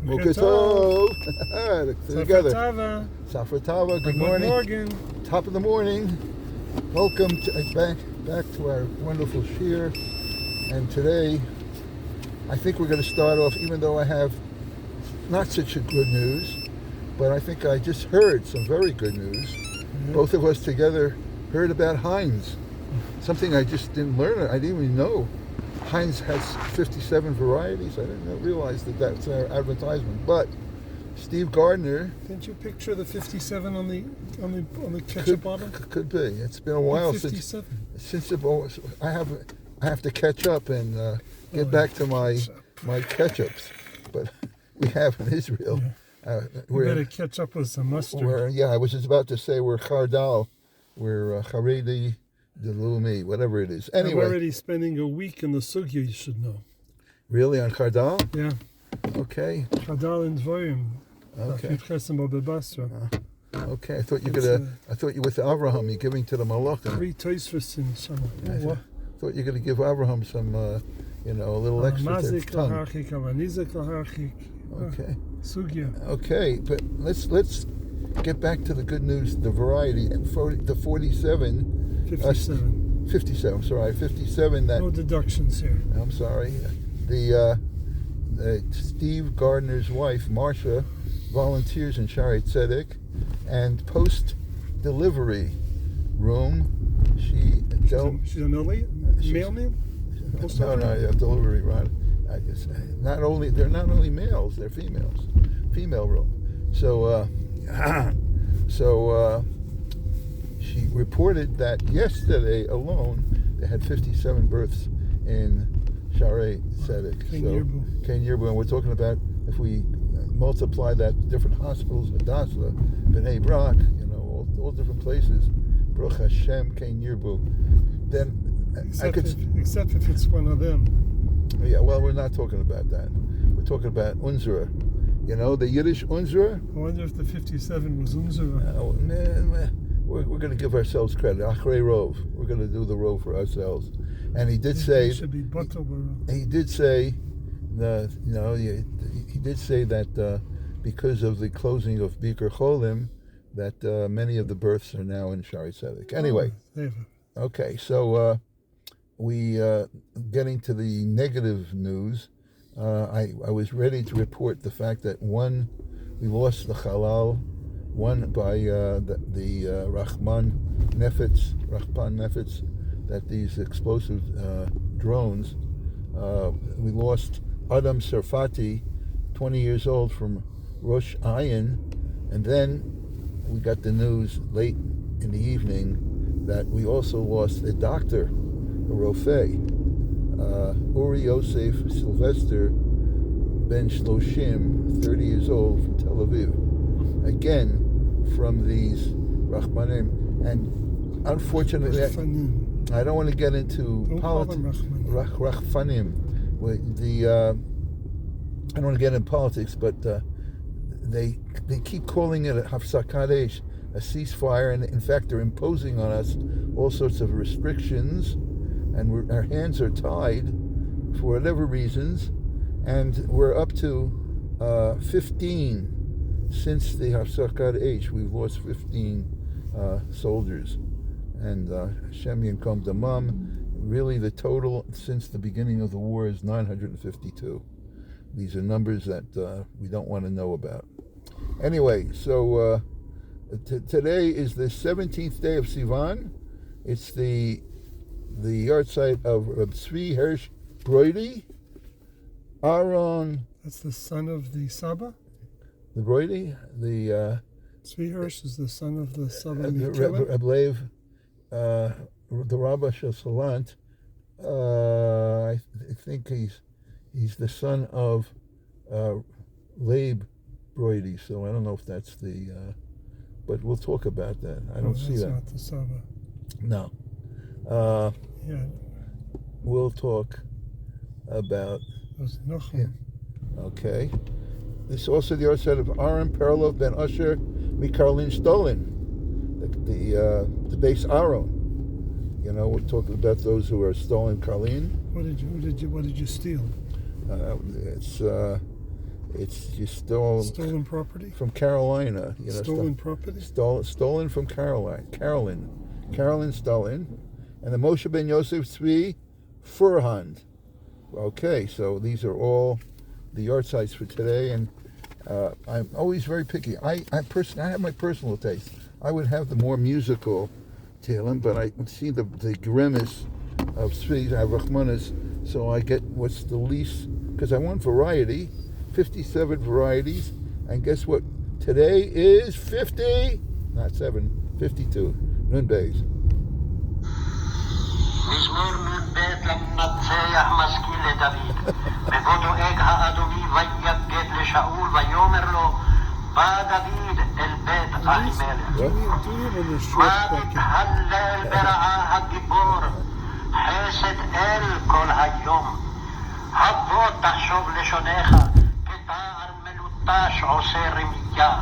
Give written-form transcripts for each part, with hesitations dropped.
Boker Tov. Together. Tava. Safra Tava. Good morning. Top of the morning. Welcome back to our wonderful shir. And today, I think we're going to start off, even though I have not such a good news, but I think I just heard some very good news. Mm-hmm. Both of us together heard about Heinz. Something I just didn't learn. I didn't even know. Heinz has 57 varieties. I didn't realize that that's our advertisement. But Steve Gardner. Didn't you picture the 57 on the ketchup bottle? Could be. It's been a while since I have to catch up and get back to my ketchups. But we have in Israel. Yeah. We better catch up with some mustard. I was just about to say we're Chardal, we're Haredi. Delumi, whatever it is. Anyway, I'm already spending a week in the sugya, you should know. Really? On Chardal? Yeah. Okay. Chardal and Dvorim. Okay. Okay. I thought you with Avraham, you're giving to the Malachim. 3 Tosfos in Shama. I thought you're going to give Avraham some, a little extra tongue. Okay. Sugya. Okay, but let's get back to the good news, the variety, the 47. 57, sorry. 57 that... No deductions here. I'm sorry. The Steve Gardner's wife, Marcia, volunteers in Shaarei Tzedek, and post-delivery room, she's a mailman? No, delivery, right. They're not only males, they're females. Female room. So she reported that yesterday alone they had 57 births in Shaarei Tzedek. Ken Yerbu. And we're talking about if we multiply that, different hospitals, Hadassah, Bnei Brak, all different places. Baruch Hashem, Ken Yerbu. Then except if it's one of them. Yeah, well, we're not talking about that. We're talking about Unzra. The Yiddish Unzra. I wonder if the 57 was Unzra. We're going to give ourselves credit. Achrei Rov. We're going to do the Rov for ourselves. And he did say. It should be he did say. He did say that because of the closing of Bikur Cholim, that many of the births are now in Shaarei Tzedek. Anyway. Okay, so we getting to the negative news. I was ready to report the fact that we lost the Halal. One by the Rahman Nefetz, that these explosive drones. We lost Adam Sarfati, 20 years old, from Rosh Ayin, and then we got the news late in the evening that we also lost a doctor, a Rofei, Uri Yosef Sylvester Ben Shloshim, 30 years old, from Tel Aviv. Again, from these Rahmanim, and unfortunately, I don't want to get into politics. Rahmanim. I don't want to get into politics, but they keep calling it a hafsakat eish, a ceasefire, and in fact, they're imposing on us all sorts of restrictions, and our hands are tied for whatever reasons, and we're up to 15. Since the Hafsakat Eish, we've lost 15 soldiers. And Hashem Yinkom Damam, really the total since the beginning of the war is 952. These are numbers that we don't want to know about. Anyway, so today is the 17th day of Sivan. It's the yahrzeit of Reb Tzvi Hirsch Broidi. Aaron... That's the son of the Saba? The Broidi, the Tzvi Hirsch is the son of the Saba. Reb Lev, the Rabbah Shel Salant. I think he's the son of Leib Broidi. So I don't know if that's the. But we'll talk about that. I don't see that. Not the Saba. No. We'll talk about. Him. Okay. This is also the yahrzeit of Aaron Perlov Ben Usher Mikarlin Stolin, the base Aaron. We're talking about those who are stolen Karlin. What did you steal? It's just stolen property. from Carolina. Stolen property. Stolen from Carolyn Stalin, and the Moshe ben Yosef Tzvi Furhand. Okay, so these are all the art sites for today, and I'm always very picky. I have my personal taste. I would have the more musical Tehillim, but I see the grimace of Tzvi Rachmanis, so I get what's the least, because I want variety, 57 varieties, and guess what? Today is 50, not 7, 52. Nun Beis. מזמור נ"ב למנצח משכיל לדוד. בבוא דואג האדוני ויגד לשאול ויאמר לו, בא דוד אל בית אחימלך. מה מתהלל ברעה הגיבור, חסד אל כל היום. הבוא תחשוב לשונך, כתער מלוטש עושה רמייה.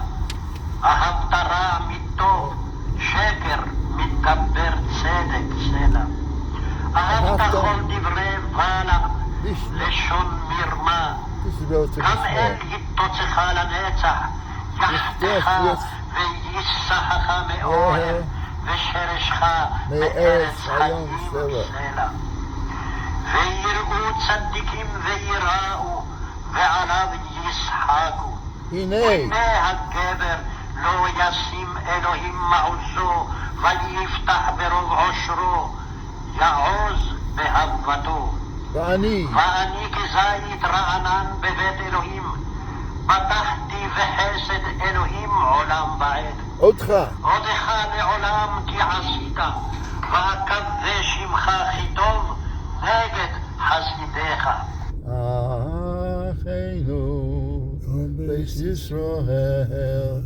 אהבת רע מטוב, שקר מתגבר צדק סלע. אהבת כל דברי בלע, לשון מרמה. גם אל יתוצך לנצח, יחתך וייסחך מאוהל, ושרשך מארץ חיים סלע. ויראו צדיקים ויראו, ועליו ישחקו. הנה הגבר לא ישים אלוהים מעוזו, ויפתח ברוב עושרו, יעוז בהבתו. ואני כזית רענן בבית אלוהים, פתחתי בחסד אלוהים עולם ועד. אותך לעולם כי עשית, ואקווה שמך כי טוב נגד חסידיך. אחינו בית ישראל,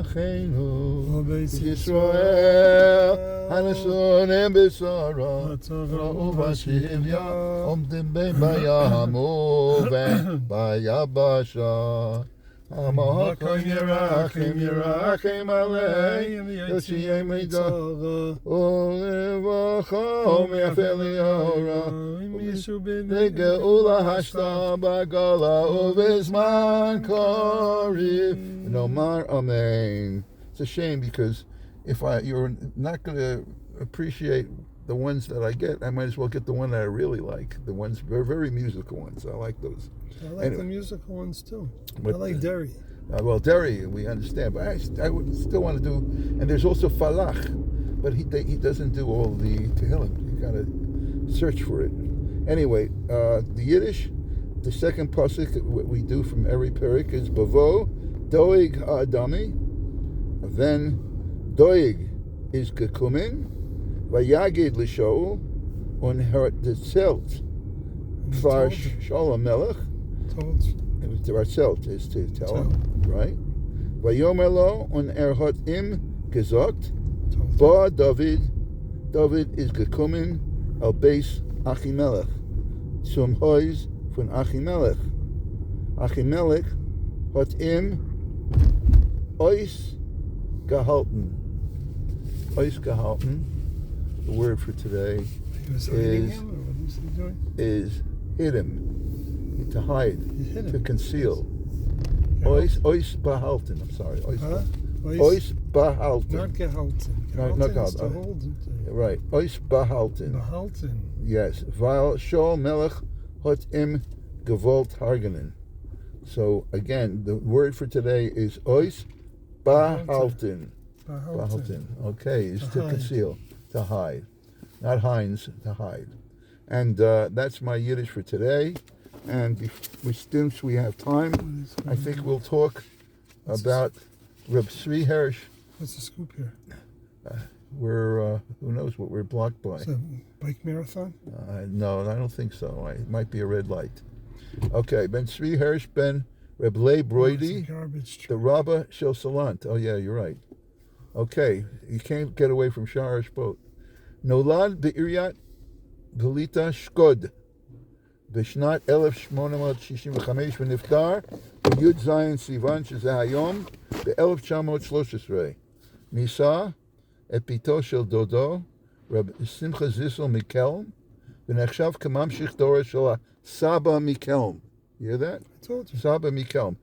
אחינו בית ישראל, הנשונים בשרה, ראו בשביה, עומדים בין בים ובין ביבשה. המקום ירחם עליהם, יוציאי מידע, ולברכה ומייפה ליאורה, וגאולה השתה בגולה ובזמן קריב, ונאמר אמן. It's a shame because if you're not going to appreciate the ones that I get, I might as well get the one that I really like. The ones, very musical ones. I like those. I like the musical ones too. I like Derry. Well, Derry, we understand, but I would still want to do, and there's also Falach, but he doesn't do all the Tehillim. You got to search for it. Anyway, the Yiddish, the second pasuk, what we do from every perik is Bavo, Doeg Ha'adami, then Doeg is Gekumen, Vayagid L'Shaul, und erzählt Far Shalom Melech, erzählt is to tell him, right? Vayomer lo und hat ihm gesagt, Ba David is gekommen al Beis Achimelech, zum Haus von Achimelech. Achimelech hat ihm Eis gehalten. Eis gehalten, the word for today is hid him, to hide, to conceal. Ois behalten, I'm sorry. Ois behalten. Not gehalten. Not gehalten. To hold it. Right. Ois behalten. Behalten. Yes. Weil Shaul Melech hat im gewollt hargenen. So again, the word for today is ois behalten. Behalten. Okay, is to conceal, to hide. Not Heinz, to hide. And that's my Yiddish for today. And since we have time, I think we'll talk about Reb Tzvi Hirsch. What's the scoop here? We're, who knows what we're blocked by. Is it a bike marathon? No, I don't think so. It might be a red light. Okay, Ben Tzvi Hirsch, Ben Reb Lei Broidi, the Rabbah Shel Salant. Oh yeah, you're right. Okay, you can't get away from Sharash boat. Nolad Be'iriat Belita Shkod. בשנת 1865 ונפטר בי"ז סיוון שזה היום ב-1913. נישא את ביתו של דודו רב שמחה זיסל מקלם ונחשב כממשיך דורו של הסבא מקלם. You hear that? I told you. Saba Mikelm.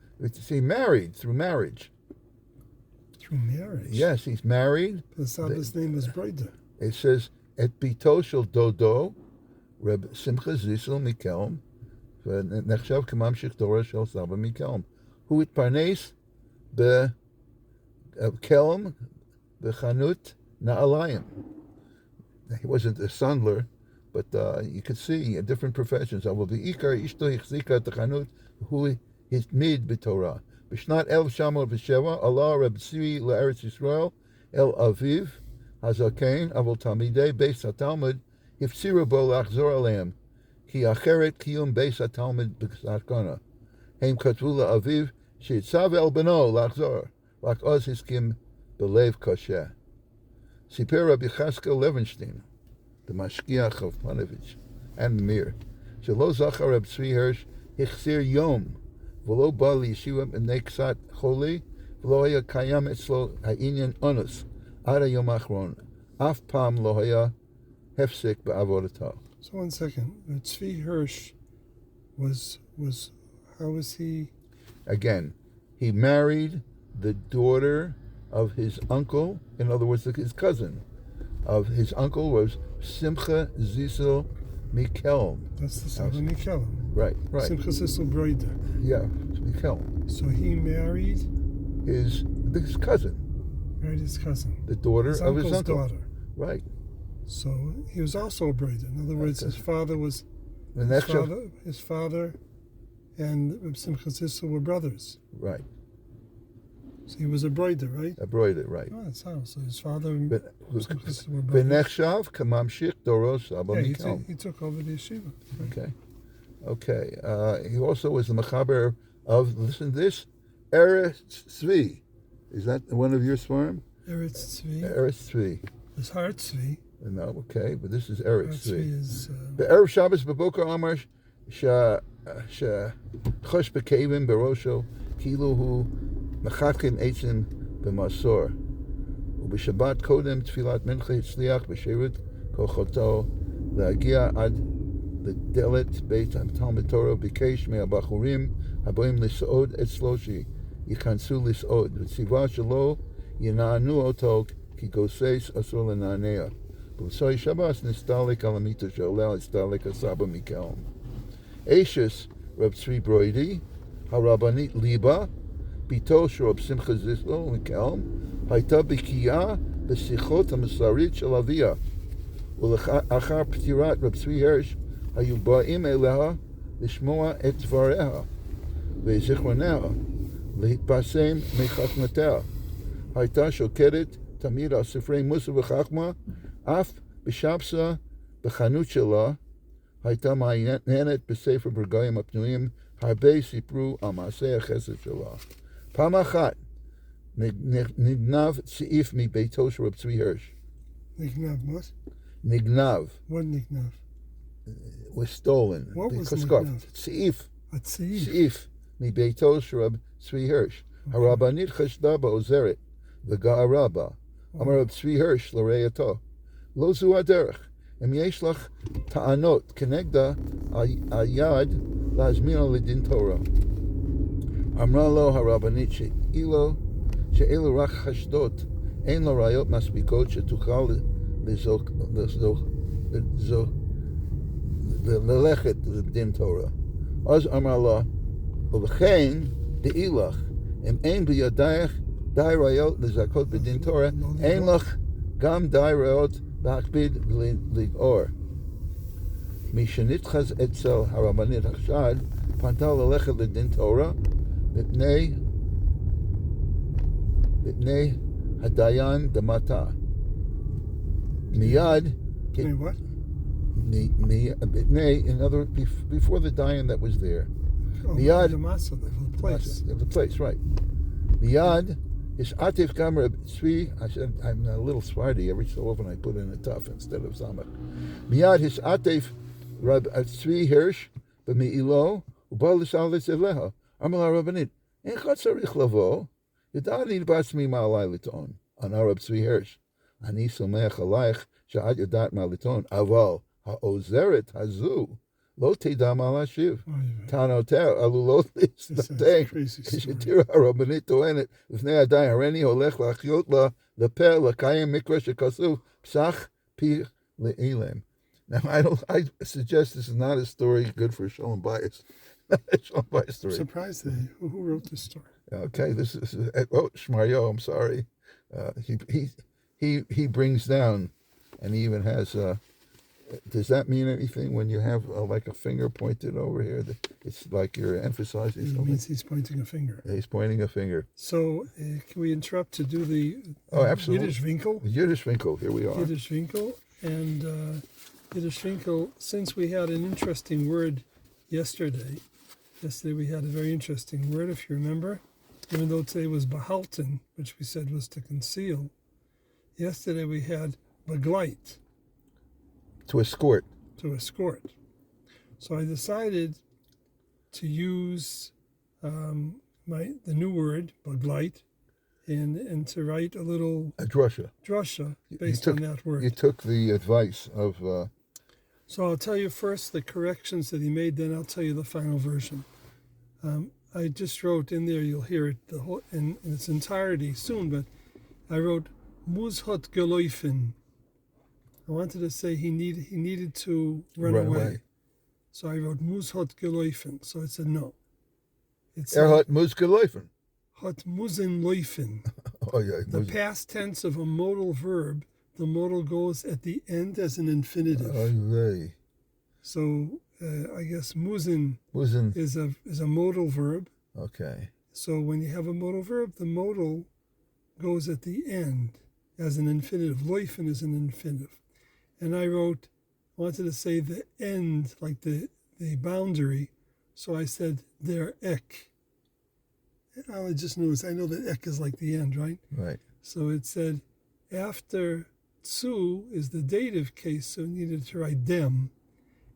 He married through marriage. Through marriage? Yes, he's married. The Saba's name is Breda. It says, Et bito shel dodo, Reb Simcha Zissel Mikelm, נחשב כממשיך דורו של סבא מקלם. הוא התפרנס בכלם בחנות נעליים. He wasn't a sandler, but you could see different professions. אבל בעיקר אשתו החזיקה את החנות, הוא התמיד בתורה. בשנת 1907 עלה רב צבי לארץ ישראל אל אביו הזקן, אבל תלמידי בית התלמוד הפצירו בו לחזור עליהם, כי אחרת קיום בית התלמוד בסכנה. הם כתבו לאביו שיצווה על בנו לחזור, רק אז הסכים בלב קשה. סיפר רבי יחזקאל לוינשטיין, דמשגיח of פוניביץ' and מאיר, שלא זכר רב צבי הרש החסיר יום, ולא בא לישיבה מפני קצת חולי, ולא היה קיים אצלו העניין אונס עד היום האחרון. אף פעם לא היה הפסק בעבודתו. So 1 second. Tzvi Hirsch was how was he? Again, he married the daughter of his uncle, in other words, his cousin. Of his uncle was Simcha Zissel Mikelm. That's the Saba Mikelm. Right. Simcha Zissel Breda. Yeah, Mikelm. So he married His cousin. Married his cousin. The daughter of his uncle. Daughter. Right. So he was also a Breda. In other words, his father was his father and Reb Simcha Zissel were brothers. Right. So he was a Breda, right? A Breda, right. Oh, that's how. So his father and Reb Simcha Zissel were brothers. V'nechshav kamamshich doro Saba Yeah, Mikelm. he took over the yeshiva. Okay. He also was the mechaber of, listen to this, Eretz Tzvi. Is that one of your svarim? Eretz Tzvi. Eretz Tzvi. There's Har Tzvi. No, okay, but this is Eretz Tzvi. Is Be'erev Shabbos b'boker Amar shechosh b'kevim berosho kilu hu mechatkin eitzim b'masor. ובשבת קודם תפילת מנחה הצליח בשירות כוחותו להגיע עד לדלת בית תלמוד תורה, ביקש מהבחורים הבאים לסעוד אצלו שייכנסו לסעוד, וציווה שלא ינענו אותו כי גוסס אסור לנענע. ובצוי שבס נסתלק על המיטה שעולה, נסתלק הסבא מקלם. אשס רב צבי ברוידי, הרבנית ליבה, ביתו של רב שמחה זיסל מקלם, הייתה בקיאה בשיחות המסרית של אביה, ולאחר פטירת רב צבי הרש היו באים אליה לשמוע את דבריה וזיכרוניה, להתפרסם מחכמתיה. הייתה שוקדת תמיד על ספרי מוסר וחכמה, אף בשבסה בחנות שלה הייתה מעיינת בספר ברגעים הפנויים, הרבה סיפרו על מעשי החסד שלה. פעם אחת נגנב צעיף מביתו של רב צבי הרש. נגנב what? נגנב. What נגנב? Was stolen. What was נגנב? צעיף. הצעיף. צעיף מביתו של רב צבי הרש. הרבנית חשדה בעוזרת וגערה בה. אמר רב צבי הרש לרעייתו, לא זו הדרך. אם יש לך טענות כנגדה, היד להזמין לדין תורה. אמרה לו הרבנית שאילו רק חשדות, אין לו ראיות מספיקות שתוכל ללכת לדין תורה. אז אמר לה, ולכן דעי לך, אם אין בידייך די ראיות לזכות בדין תורה, אין לך גם די ראיות להקפיד ולגעור. משנתחז אצל הרבנית החשד, פנתה ללכת לדין תורה, מפני הדיין דמתה. מיד, what? in other words, before the dayan that was there. Miyad, the place. The place, right. Miyad, his atif gam Reb Tzvi, I said, I'm a little Sfardi, every so often I put in a tough instead of samach. Miyad, his atif Reb Tzvi Hirsch, b'mi'ilo, ubal l'shalis eleha, amala rabbanit, אין צריך לבוא, ידעתי בעצמי מה עליי לטעון. ענה רב צבי הרש, אני סומך עלייך שאת יודעת מה לטעון, אבל העוזרת הזו Lo Tidam al Hashiv. Oh, yeah. Tanoter, Alulot Isnateng. Crazy story. Shetira Rabbanit Toenet, Vnei Adai Hareni Holech Lachiot La Leper Lakayim Mikra Shekasu Psach Pi Le'ilem. Now, I suggest this is not a story good for Shalom Bayis. Shalom Bayis story. I'm surprised who wrote this story. Okay, this is Shmaryo. I'm sorry. He brings down, and he even has. Does that mean anything when you have like a finger pointed over here? It's like you're emphasizing something. It means he's pointing a finger. He's pointing a finger. So can we interrupt to do the absolutely. Yiddish Winkel? Yiddish Winkel. Here we are. Yiddish Winkel. And Yiddish Winkel, since we had an interesting word yesterday we had a very interesting word, if you remember, even though today was behalten, which we said was to conceal. Yesterday we had begleit. To escort. To escort. So I decided to use the new word, begleit, and to write a little drusha based on that word. You took the advice of... So I'll tell you first the corrections that he made, then I'll tell you the final version. I just wrote in there, you'll hear it in its entirety soon, but I wrote, Muzhot geloifen. I wanted to say he needed to run away. So I wrote Muzhot geloifen. So it said no. It's Hot muz geloifen. Hot muzen loifen. Oh yeah. The past tense of a modal verb, the modal goes at the end as an infinitive. Oh, so I guess muzen is a modal verb. Okay. So when you have a modal verb, the modal goes at the end as an infinitive. Loifen is an infinitive. And I wanted to say the end, like the boundary. So I said der ek. All I just knew is I know that ek is like the end, right? Right. So it said after tsu is the dative case, so I needed to write dem.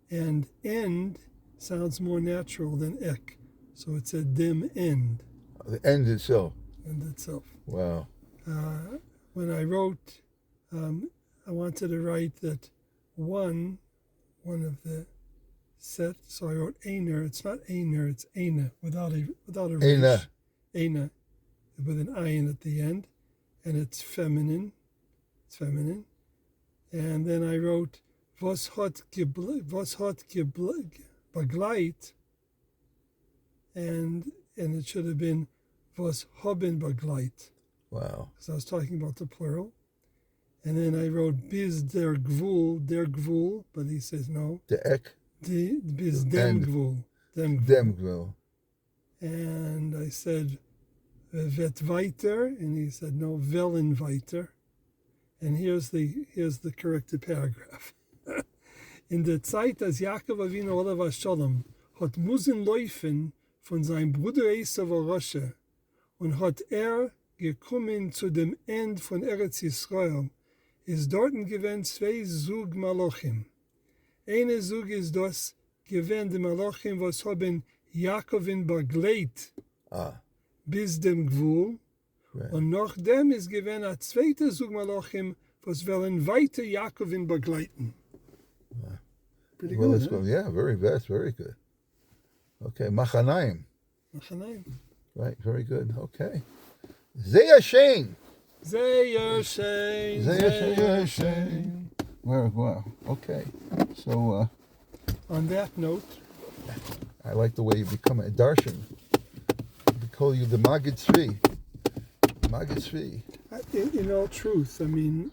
And end sounds more natural than ek. So it said dem end. The end itself. End itself. Wow. When I wrote, I wanted to write that one of the set. So I wrote einer. It's not einer. It's eine without a Eine. Eine with an ayin at the end, and it's feminine. It's feminine. And then I wrote was hat begleit, and it should have been was haben begleit. Wow. So I was talking about the plural. And then I wrote bis der gvul, but he says no. The ek. Bis dem gvul. Dem gvul. And I said vet weiter, and he said no, velen weiter. And here's the corrected paragraph. In der Zeit, als Jakob Avinu olav Shalom hat müssen laufen von seinem Bruder Esau Roshe und hat gekommen zu dem End von Eretz Yisrael, ist dorten gewesen zwei Zug Malachim. Eine Zug ist das gewesen die Malachim, was haben Jakovin begleit bis dem Gvul. Right. Und nach dem ist gewesen ein zweiter Zug Malachim, was wollen weiter Jakovin begleiten. Pretty good, huh? Yeah, that's very good. Okay, Machanaim. Right, very good. Okay. Zeya Shane. Wow. Okay. So, on that note, I like the way you become a darshan. We call you the Magid Tzvi. Magid Tzvi. In all truth, I mean,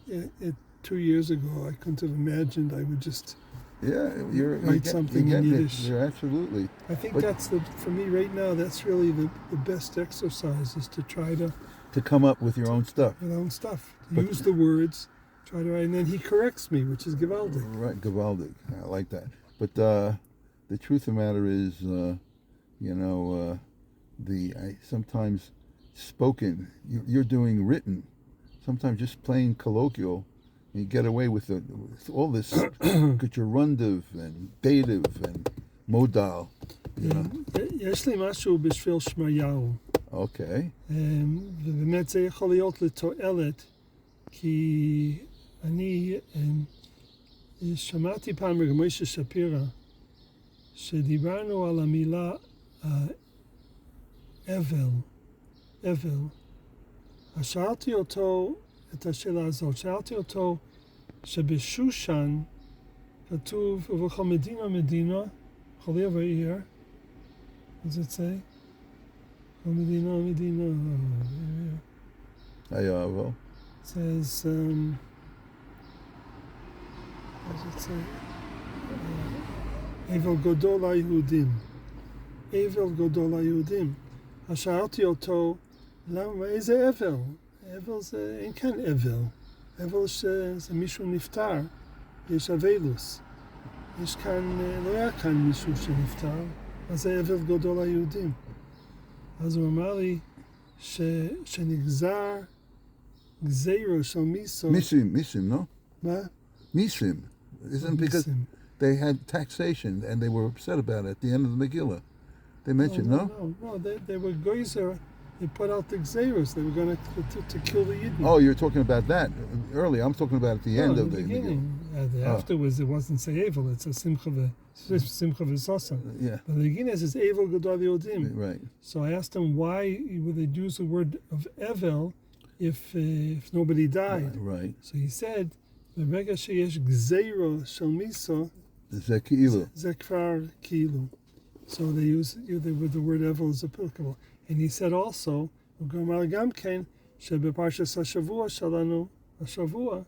2 years ago, I couldn't have imagined I would just write something in Yiddish. You're absolutely. I think that's for me right now, that's really the best exercise, is to try to come up with your own stuff. Use the words, try to write, and then he corrects me, which is gewaldig. Right, gewaldig. I like that. But the truth of the matter is, sometimes spoken, you're doing written, sometimes just plain colloquial, and you get away with all this gerundive and dative and modal. יש לי משהו בשביל שמריהו. אוקיי. ובאמת זה יכול להיות לתועלת, כי אני שמעתי פעם מרב משה שפירא, שדיברנו על המילה אבל, אז שאלתי אותו את השאלה הזאת, שאלתי אותו שבשושן כתוב ובכל מדינה, בכל עיר ועיר, what does it say? בכל מדינה, היה אבל. it says, what does it say? אבל גדול ליהודים. אבל גדול ליהודים. אז שאלתי אותו, למה, איזה אבל? אבל זה, אין כאן אבל. אבל שזה מישהו נפטר, יש אבלוס. יש כאן, לא היה כאן מישהו שנפטר, אז זה אבל גדול ליהודים. אז הוא אמר לי שנגזר גזירו של מיסו. Misim, no? מה? Misim. Isn't because מיסים. they had taxation and they were upset about it at the end of the Megillah. They mentioned, no? No, they were geyser. They put out the gzeros. They were going to kill the Yidden. Oh, you're talking about that early. I'm talking about at the end of the beginning. Afterwards, it wasn't say Evel. It's a Simcha v'Sasa. Yeah. But the beginning it says Evel Gadol Yodim. Right. So I asked him why would they use the word of Evel if nobody died. Right. So he said, ברגע שיש גזירו של מיסו, זה כאילו. זה כבר כאילו. So they use the word Evel is applicable. And he said also, הוא אמר גם כן, שבפרשת השבוע שלנו, השבוע,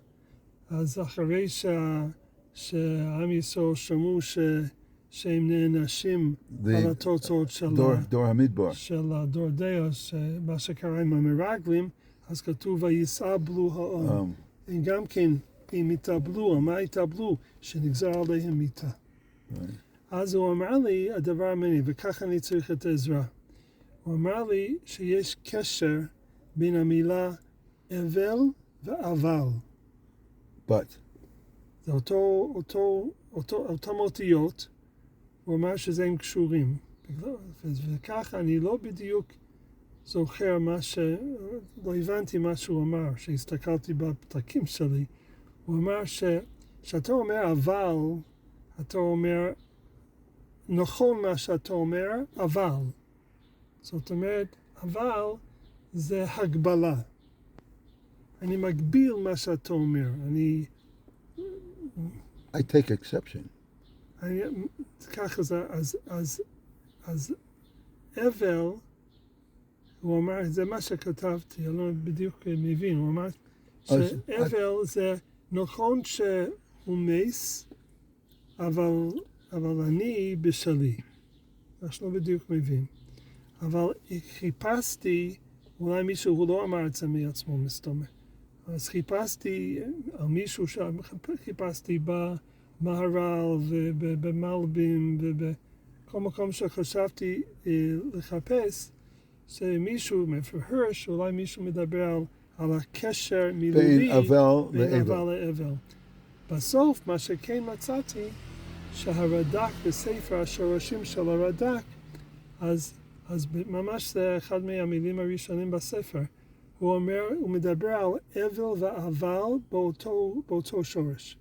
אז אחרי שהעם ישראל שמעו שהם נענשים על התוצאות של דור המדבר. של הדור דאוס, מה שקרה עם המרגלים, אז כתוב ויסבלו העם. גם כן, אם יתאבלו, מה יתאבלו? שנגזר עליהם מיתה. אז הוא אמר לי הדבר המעניין, וככה אני צריך את העזרה. הוא אמר לי שיש קשר בין המילה אבל ואבל. But. זה אותם אותיות, הוא אמר שזה הם קשורים. וככה אני לא בדיוק זוכר לא הבנתי מה שהוא אמר, שהסתכלתי בפתקים שלי. הוא אמר שאתה אומר אבל, אתה אומר, נכון מה שאתה אומר, אבל. זאת אומרת, אבל זה הגבלה. אני מגביל מה שאתה אומר. I take exception. ככה זה, אז אבל, הוא אמר, זה מה שכתבתי, אני לא בדיוק מבין, הוא אמר שאבל זה נכון שהוא מס, אבל אני בשלי. אני לא בדיוק מבין. אבל חיפשתי, אולי מישהו, הוא לא אמר את זה מעצמו מסתומר. אז חיפשתי על מישהו חיפשתי במהר"ל ובמלבים ובכל מקום שחשבתי לחפש, שמישהו מפרש, אולי מישהו מדבר על הקשר מילולי בין אבל לאבל. בסוף, מה שכן מצאתי, שהרד"ק בספר השורשים של הרד"ק, אז ממש זה אחד מהמילים הראשונים בספר. הוא מדבר על אבל ואבל באותו שורש.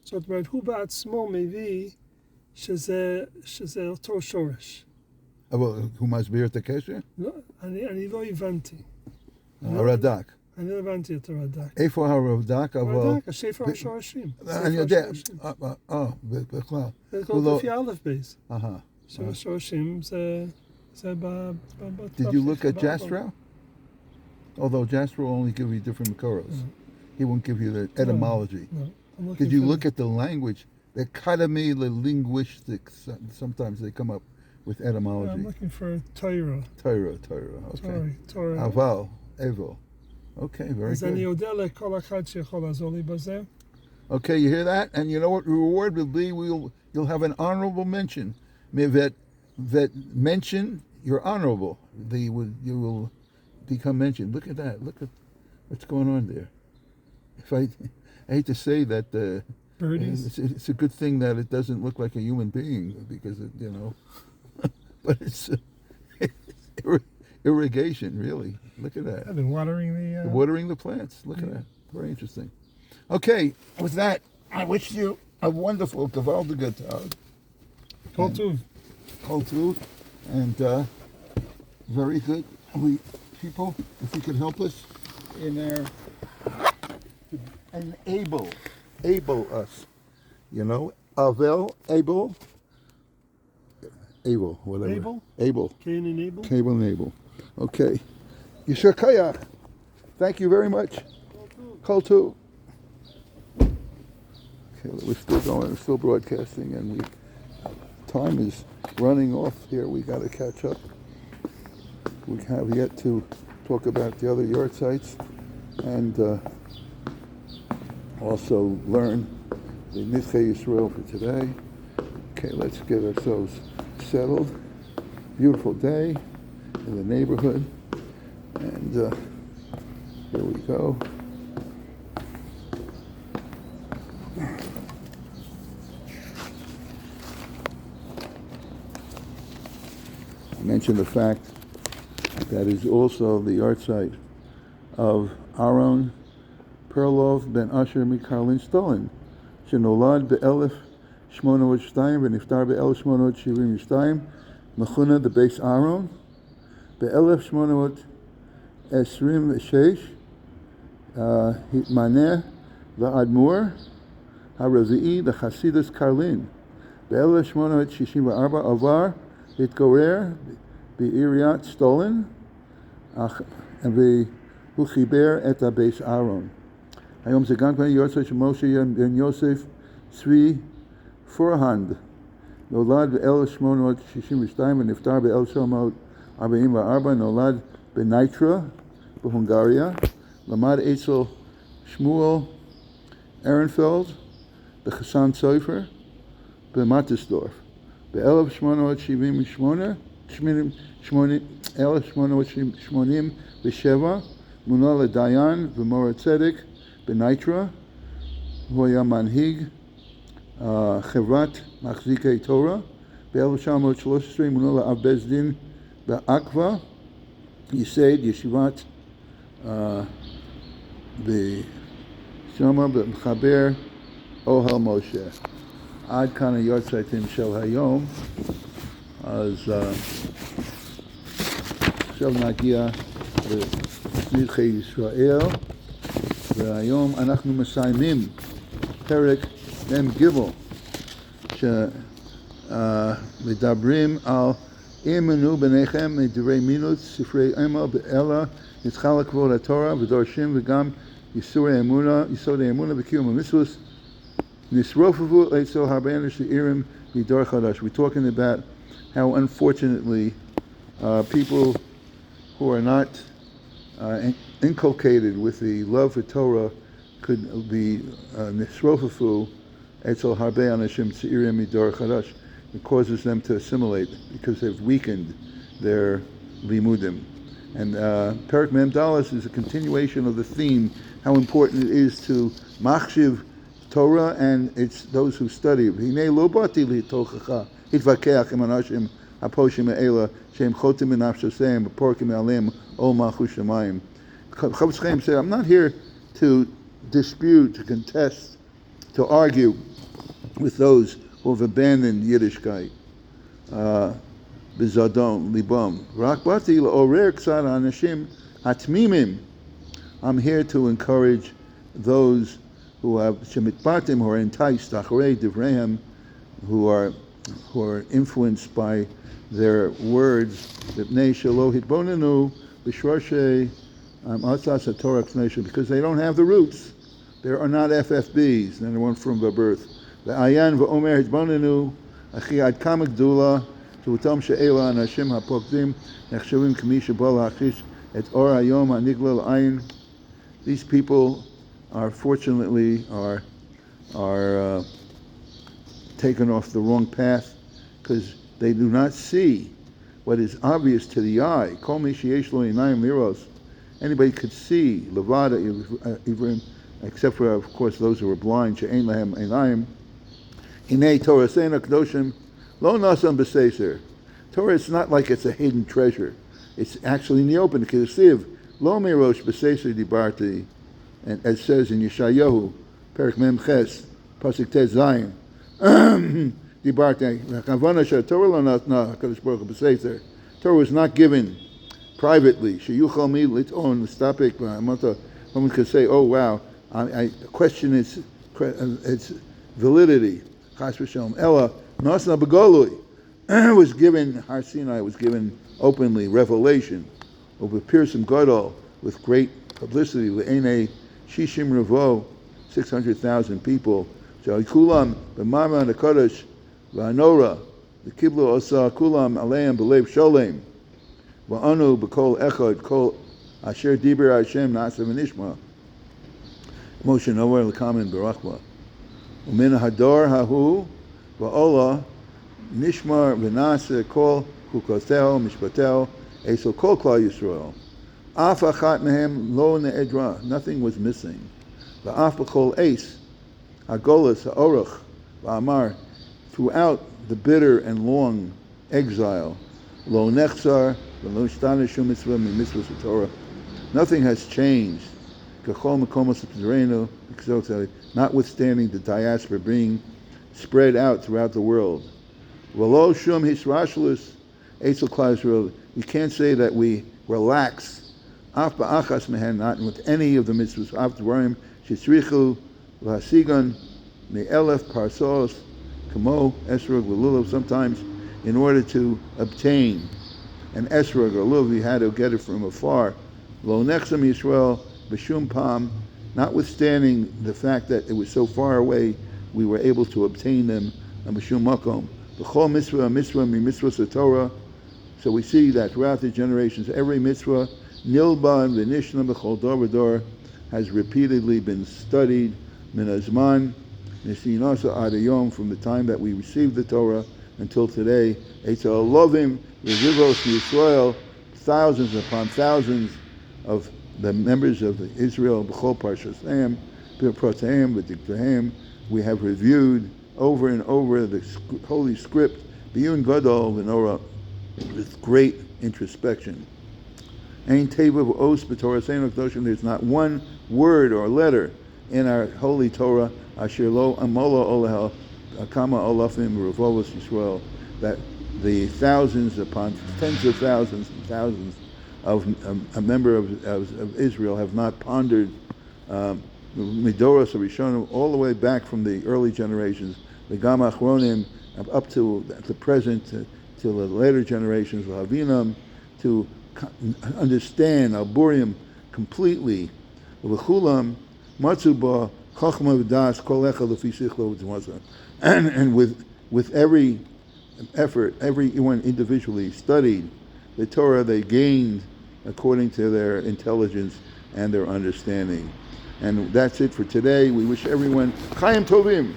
זאת אומרת, הוא בעצמו מביא שזה אותו שורש. אבל הוא מסביר את הקשר? לא, אני לא הבנתי. הרד"ק. אני לא הבנתי את הרד"ק. איפה הרד"ק? הרד"ק, הספר השורשים. אני יודע. בכלל. זה כל לפי א' בייס. So השורשים זה Did you look at Jastrow? Although Jastrow will only give you different Makoros. He won't give you the etymology. No. Did you look at the language? The academy, the linguistics, sometimes they come up with etymology. I'm looking for Torah. Torah, okay. Torah. Aval, Evel. Okay, very אז אני good. יודע לכל אחד שיכול לעזור לי בזה. Okay, you hear that? And you know what reward will be? You'll have an honorable mention. That mention, you're honorable. You will become mentioned. Look at that. Look at what's going on there. I hate to say that it's a good thing that it doesn't look like a human being because but it's irrigation, really. Look at that. I've been Watering the plants. Look at that. Very interesting. Okay, with that, I wish you a wonderful Gewaldige Tag. Kol Tuv. Kol Tuv. And very good. People, if you could help us in our able us, Avel, able, whatever. Able. Cain and Abel. Cable and able. Okay. Yeshar Kayach. Thank you very much. Kol Tuv. Okay, we're still going, we're still broadcasting, and time is running off here. We got to catch up. We have yet to talk about the other yard sites and also learn the Nidchei Israel for today. Okay, let's get ourselves settled. Beautiful day in the neighborhood, and here we go. I mentioned the fact that is also the yard site of Aaron Perlov ben Asher Mikarlin Stolin, שנולד ב-1802 ונפטר ב-1872, מכונה בבייס אהרון, ב-1826 התמנה לאדמו"ר הרביעי לחסידות קרלין, ב-1864 עבר להתגורר בעיריית סטולין, והוא חיבר את הבייס אהרון. היום זה גם כן יורצייט של משה בן יוסף צבי פורהנד, נולד ב-1862 ונפטר ב-1944, נולד בנייטרה בהונגריה, למד אצל שמואל ארנפלד בחסן סופר במטסדורף. ב-1887 מונה לדיין ומורה צדק בנייטרה. הוא היה מנהיג חברת מחזיקי תורה. ב-1913 מונה לאב בית דין בעכבה, ייסד ישיבת שמה במחבר אוהל משה. עד כאן היורצייטים של היום. אז עכשיו נגיע לנדחי ישראל, והיום אנחנו מסיימים פרק מ"ג, שמדברים על אמנו ביניכם מדברי מינות ספרי אמל אלא נתחל כבוד התורה ודורשים וגם יסוד האמונה וקיום המצוות נשרופו אצל הרבה אנשים מדור חדש. We're talking about how unfortunately people who are not inculcated with the love for Torah could be nisrofafu etzel harbe anashim tzeirim midor chadash. It causes them to assimilate because they've weakened their limudim. And Perek Mem Dalas is a continuation of the theme, how important it is to machshiv Torah and it's those who study. Hinei lo bati litochacha hitvakeach im anashim haposhim e'ela shem chotim in nafshosem porkim aleim ol malchus shemayim. Chavetz Chaim said, I'm not here to dispute, to contest, to argue with those who have abandoned Yiddishkeit. B'zadon libam. Rak bati la'orer ksad anashim hatmimim. I'm here to encourage those who have shemitpatim, who are enticed, acharei divreihem, who are influenced by their words. B'nei shelo hitbonenu b'shroshei atzas haTorah k'nei, because they don't have the roots. They are not FFBs, and they weren't from the birth. Ve'ayan v'omer hitbonenu achi ad kama gdula t'utam she'ela anashim hapokdim nechshavim k'mi shebal ha'achish et or hayom ha'nigla l'ayim. These people are fortunately taken off the wrong path because they do not see what is obvious to the eye. Kol mi sheyesh lo einayim liros. Anybody could see levada even, except for of course those who are blind. She'ein lahem einayim. Hinei Torah seina kadoshim lo nasam b'seiser. Torah is not like it's a hidden treasure. It's actually in the open. Kesiv lo mirosh b'seiser dibarti. And as says in Yeshayahu, Perek Mem Ches, Pasuk Tes Zayin, Torah was not given privately. Someone could say, "Oh wow, I question its validity." Ella Nasna Begolui was given. Har Sinai was given openly, revelation over Pirsum Gadol with great publicity. Le'enei Shishim Revo, 600,000 people. Kulam b'Mama Nekadosh v'Anora, the Kiblu Osa Kulam Aleim b'Lev Sholem, v'Anu b'Kol Echad Kol Asher Diber Hashem Nasa v'Nishma. Moshe Noah l'Kamen Barachma. U'min Hador Hahu v'Ola Nishmar v'Nasa Kol Hukotel Mishpatel Esel Kol Klal Yisrael. Af achat mehem lo ne'edra, nothing was missing. Va'af b'chol eis hagolas ha'orach va'amar, throughout the bitter and long exile, lo nechzar v'lo shtana shum mitzvah mitzvahs Torah, nothing has changed. Kachol makomos t'zreinu, notwithstanding the diaspora being spread out throughout the world. V'lo shum hisrashlus esel klal Yisrael, you can't say that we relax. Af ba'achas mehen, not with any of the mitzvahs. Af dvarim shetzrichu v'hasigan me'elef parsos kamo esrog v'lulav. Sometimes, in order to obtain an esrog or lulav, you had to get it from afar. Lo nechzam Yisrael b'shum pam, notwithstanding the fact that it was so far away, we were able to obtain them. And b'shum makom b'chol mitzvah mitzvahs Torah. So we see that throughout the generations, every mitzvah Nilba and V'nishna b'chol dor v'dor has repeatedly been studied min hazman nisinasa ad hayom, from the time that we received the Torah until today. Eitzel lovim v'zivos Yisrael, thousands upon thousands of the members of Israel b'chol parshasam b'proteim v'diktahem. We have reviewed over and over the holy script b'yun gadol v'nora, with great introspection. There's not one word or letter in our holy Torah that the thousands upon tens of thousands and thousands of a member of Israel have not pondered. Midoros Rishonim, all the way back from the early generations, the Gam Achronim, up to the present, to the later generations, Havinam, to understand Alburim completely. And with every effort, everyone individually studied the Torah, they gained according to their intelligence and their understanding. And that's it for today. We wish everyone Chaim Tovim.